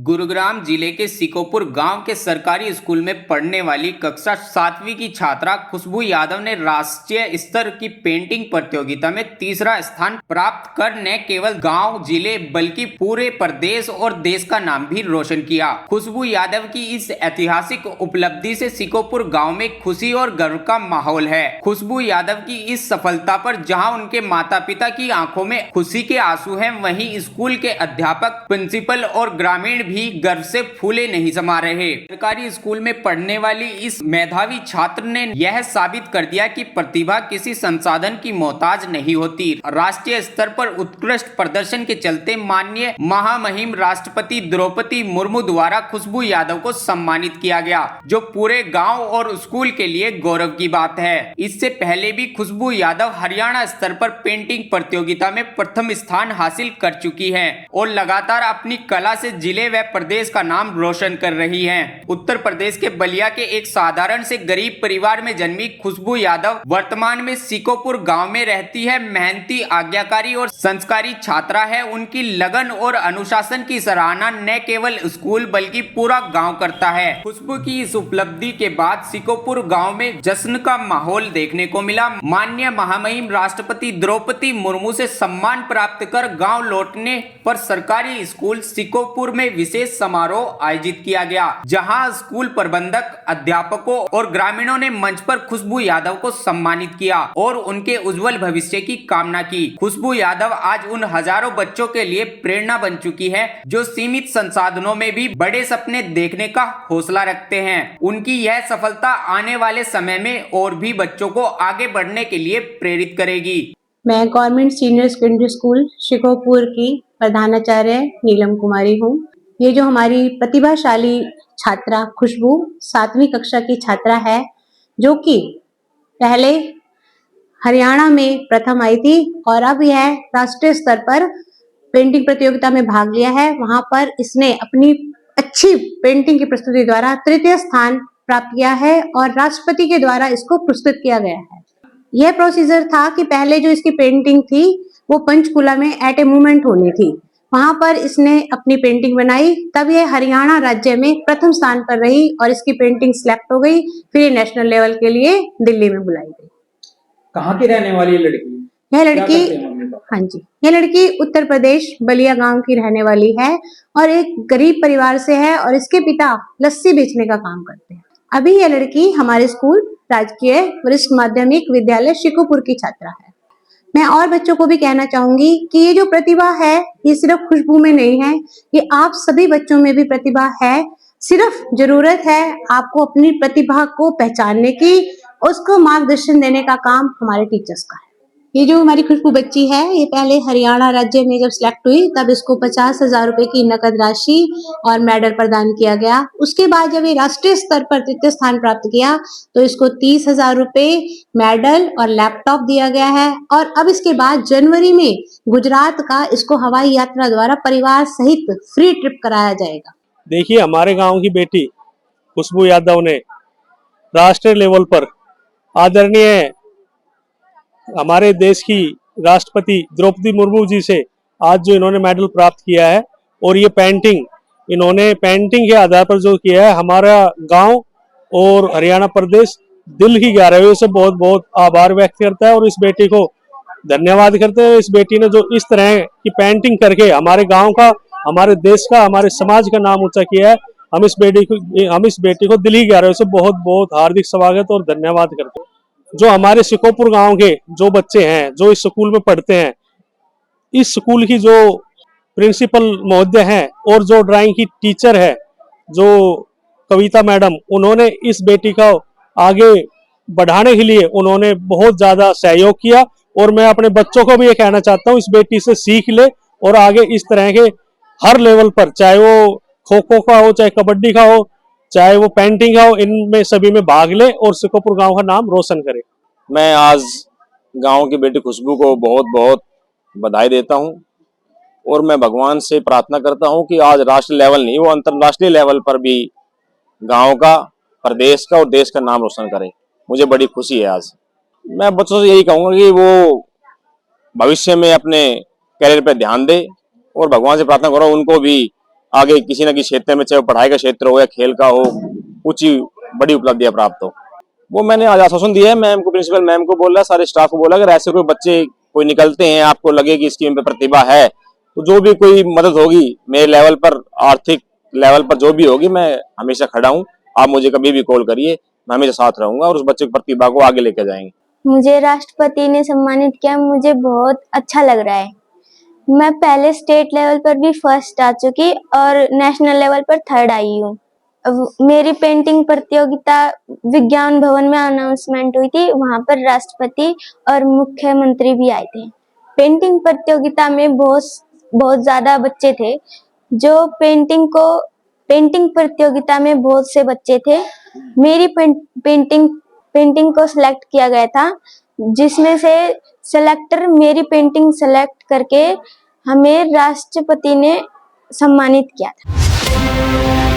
गुरुग्राम जिले के सिकोपुर गांव के सरकारी स्कूल में पढ़ने वाली कक्षा 7वीं की छात्रा खुशबू यादव ने राष्ट्रीय स्तर की पेंटिंग प्रतियोगिता में तीसरा स्थान प्राप्त कर न केवल गांव जिले बल्कि पूरे प्रदेश और देश का नाम भी रोशन किया। खुशबू यादव की इस ऐतिहासिक उपलब्धि से सिकोपुर गांव में खुशी और गर्व का माहौल है। खुशबू यादव की इस सफलता पर जहां उनके माता पिता की आंखों में खुशी के आंसू हैं, वहीं स्कूल के अध्यापक, प्रिंसिपल और ग्रामीण भी गर्व से फूले नहीं समा रहे। सरकारी स्कूल में पढ़ने वाली इस मेधावी छात्र ने यह साबित कर दिया कि प्रतिभा किसी संसाधन की मोहताज नहीं होती। राष्ट्रीय स्तर पर उत्कृष्ट प्रदर्शन के चलते माननीय महामहिम राष्ट्रपति द्रौपदी मुर्मू द्वारा खुशबू यादव को सम्मानित किया गया, जो पूरे गांव और स्कूल के लिए गौरव की बात है। इससे पहले भी खुशबू यादव हरियाणा स्तर पर पेंटिंग प्रतियोगिता में प्रथम स्थान हासिल कर चुकी है और लगातार अपनी कला से जिले व प्रदेश का नाम रोशन कर रही हैं। उत्तर प्रदेश के बलिया के एक साधारण से गरीब परिवार में जन्मी खुशबू यादव वर्तमान में सिकोपुर गांव में रहती है। मेहनती, आज्ञाकारी और संस्कारी छात्रा है। उनकी लगन और अनुशासन की सराहना न केवल स्कूल बल्कि पूरा गांव करता है। खुशबू की इस उपलब्धि के बाद सिकोपुर गांव में जश्न का माहौल देखने को मिला। माननीय महामहिम राष्ट्रपति द्रौपदी मुर्मू से सम्मान प्राप्त कर गांव लौटने पर सरकारी स्कूल सिकोपुर में विशेष समारोह आयोजित किया गया, जहां स्कूल प्रबंधक, अध्यापकों और ग्रामीणों ने मंच पर खुशबू यादव को सम्मानित किया और उनके उज्जवल भविष्य की कामना की। खुशबू यादव आज उन हजारों बच्चों के लिए प्रेरणा बन चुकी है जो सीमित संसाधनों में भी बड़े सपने देखने का हौसला रखते हैं। उनकी यह सफलता आने वाले समय में और भी बच्चों को आगे बढ़ने के लिए प्रेरित करेगी। मैं गवर्नमेंट सीनियर सेकेंडरी स्कूल शिकोपुर की प्रधानाचार्य नीलम कुमारी हूँ। ये जो हमारी प्रतिभाशाली छात्रा खुशबू 7वीं कक्षा की छात्रा है, जो कि पहले हरियाणा में प्रथम आई थी और अब यह राष्ट्रीय स्तर पर पेंटिंग प्रतियोगिता में भाग लिया है। वहां पर इसने अपनी अच्छी पेंटिंग की प्रस्तुति द्वारा तृतीय स्थान प्राप्त किया है और राष्ट्रपति के द्वारा इसको पुरस्कृत किया गया है। यह प्रोसीजर था कि पहले जो इसकी पेंटिंग थी वो पंचकुला में एट ए मूवमेंट होनी थी, वहां पर इसने अपनी पेंटिंग बनाई, तब यह हरियाणा राज्य में प्रथम स्थान पर रही और इसकी पेंटिंग सिलेक्ट हो गई। फिर ये नेशनल लेवल के लिए दिल्ली में बुलाई गई। कहाँ की रहने वाली है लड़की? यह लड़की, हाँ जी, यह लड़की उत्तर प्रदेश बलिया गांव की रहने वाली है और एक गरीब परिवार से है और इसके पिता लस्सी बेचने का काम करते हैं। अभी यह लड़की हमारे स्कूल राजकीय वरिष्ठ माध्यमिक विद्यालय शिकोपुर की छात्रा है। मैं और बच्चों को भी कहना चाहूंगी कि ये जो प्रतिभा है ये सिर्फ खुशबू में नहीं है, ये आप सभी बच्चों में भी प्रतिभा है। सिर्फ जरूरत है आपको अपनी प्रतिभा को पहचानने की, उसको मार्गदर्शन देने का काम हमारे टीचर्स का है। ये जो हमारी खुशबू बच्ची है, ये पहले हरियाणा राज्य में जब सिलेक्ट हुई तब इसको 50,000 रुपए की नकद राशि और मेडल प्रदान किया गया। उसके बाद जब ये राष्ट्रीय स्तर पर तृतीय स्थान प्राप्त किया तो इसको 30,000 रुपए मेडल और लैपटॉप दिया गया है और अब इसके बाद जनवरी में गुजरात का इसको हवाई यात्रा द्वारा परिवार सहित फ्री ट्रिप कराया जाएगा। देखिए, हमारे गाँव की बेटी खुशबू यादव ने राष्ट्रीय लेवल पर आदरणीय हमारे देश की राष्ट्रपति द्रौपदी मुर्मू जी से आज जो इन्होंने मेडल प्राप्त किया है और ये पेंटिंग इन्होंने पेंटिंग के आधार पर जो किया है, हमारा गांव और हरियाणा प्रदेश दिल की गहराइयों से बहुत बहुत आभार व्यक्त करता है और इस बेटी को धन्यवाद करते हैं। इस बेटी ने जो इस तरह की पेंटिंग करके हमारे गाँव का, हमारे देश का, हमारे समाज का नाम ऊंचा किया है, हम इस बेटी को दिल की गहराइयों से बहुत बहुत हार्दिक स्वागत और धन्यवाद करते हैं। जो हमारे सिकोपुर गांव के जो बच्चे हैं जो इस स्कूल में पढ़ते हैं, इस स्कूल की जो प्रिंसिपल महोदय हैं और जो ड्राइंग की टीचर है जो कविता मैडम, उन्होंने इस बेटी को आगे बढ़ाने के लिए उन्होंने बहुत ज्यादा सहयोग किया और मैं अपने बच्चों को भी ये कहना चाहता हूँ, इस बेटी से सीख ले और आगे इस तरह के हर लेवल पर, चाहे वो खो खो का हो, चाहे कबड्डी का हो, चाहे वो पेंटिंग हो, इनमें सभी में भाग ले और सिकोपुर गांव का नाम रोशन करे। मैं आज गांव की बेटी खुशबू को बहुत बहुत बधाई देता हूं और मैं भगवान से प्रार्थना करता हूं कि आज राष्ट्रीय लेवल नहीं, वो अंतर्राष्ट्रीय लेवल पर भी गांव का, प्रदेश का और देश का नाम रोशन करे। मुझे बड़ी खुशी है आज। मैं बच्चों से यही कहूंगा कि वो भविष्य में अपने कैरियर पर ध्यान दे और भगवान से प्रार्थना करो उनको भी आगे किसी न किसी क्षेत्र में, चाहे वो पढ़ाई का क्षेत्र हो या खेल का हो, ऊंची बड़ी उपलब्धियां प्राप्त हो। वो मैंने आज आश्वासन दिया है मैम को, प्रिंसिपल मैम को बोला, सारे स्टाफ को बोला, अगर ऐसे कोई बच्चे कोई निकलते हैं, आपको लगे कि इसकी इनमें प्रतिभा है, तो जो भी कोई मदद होगी मेरे लेवल पर, आर्थिक लेवल पर जो भी होगी, मैं हमेशा खड़ा हूँ। आप मुझे कभी भी कॉल करिए, मैं हमेशा साथ रहूंगा और उस बच्चे की प्रतिभा को आगे लेकर जाएंगे। मुझे राष्ट्रपति ने सम्मानित किया, मुझे बहुत अच्छा लग रहा है। मैं पहले स्टेट लेवल पर भी फर्स्ट आ चुकी और नेशनल लेवल पर थर्ड आई हूँ। मेरी पेंटिंग प्रतियोगिता विज्ञान भवन में अनाउंसमेंट हुई थी, वहां पर राष्ट्रपति और मुख्यमंत्री भी आए थे। पेंटिंग प्रतियोगिता में बहुत ज्यादा बच्चे थे, जो पेंटिंग प्रतियोगिता में बहुत से बच्चे थे। मेरी पेंटिंग को सिलेक्ट किया गया था, जिसमें से सेलेक्टर मेरी पेंटिंग सेलेक्ट करके हमें राष्ट्रपति ने सम्मानित किया था।